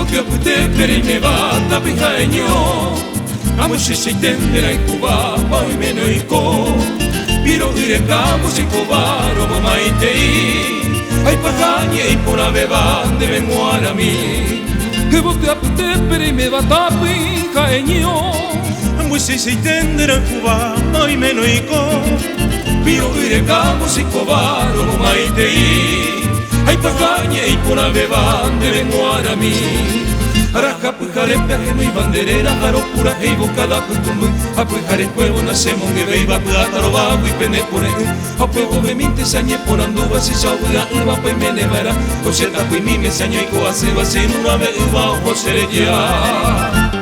que opte pere me va ta pijaeño amo se tendera en Cuba hoy menos y co piro dire campo si cobaro mamá y te ay pajañe y por beba de memoria a mí que opte pere me va ta pijaeño amo se tendera en Cuba hoy menos y co piro dire campo si cobaro mamá y te ay pajañe y por beba de memoria a mí Araca pujare peajeno y banderera Jaro pura e bocada putumbu A pujare cuevo nacemos que veiva Plátaro bago y pene por el A puevo me minte sañe por anduva Si saura uva pues me nevara Coseta pues mi me sañe y coase va sin una me uva o josere ya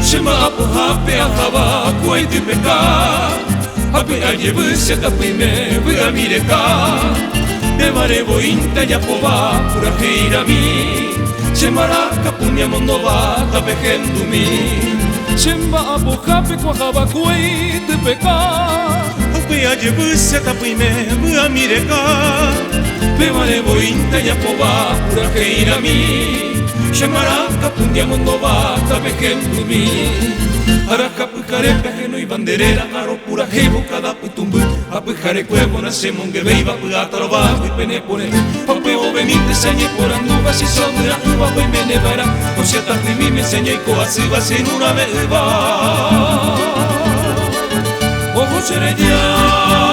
Shema apo hape ahaba kuai de peka Hape aye busia tapime buga mireka Devare bointa ya pova pura heira mi Shema kapunya mondova tape hendumi Shema apo hape ahaba kuai de peka Hape aye busia tapime buga mireka Devare bointa ya pova pura heira mi Shemaraka pundia mondova tabe hendumi Araka pujare peajeno y banderera Aro pura jevo cada putumbu A pujare cuevo nacemos que veiva Plátaro bajo y pene pone Ope o benite sañe por anduva Si sobra uva voy me nevara O sea tapimi me enseña y coasi va sin una melva Ojo seré ya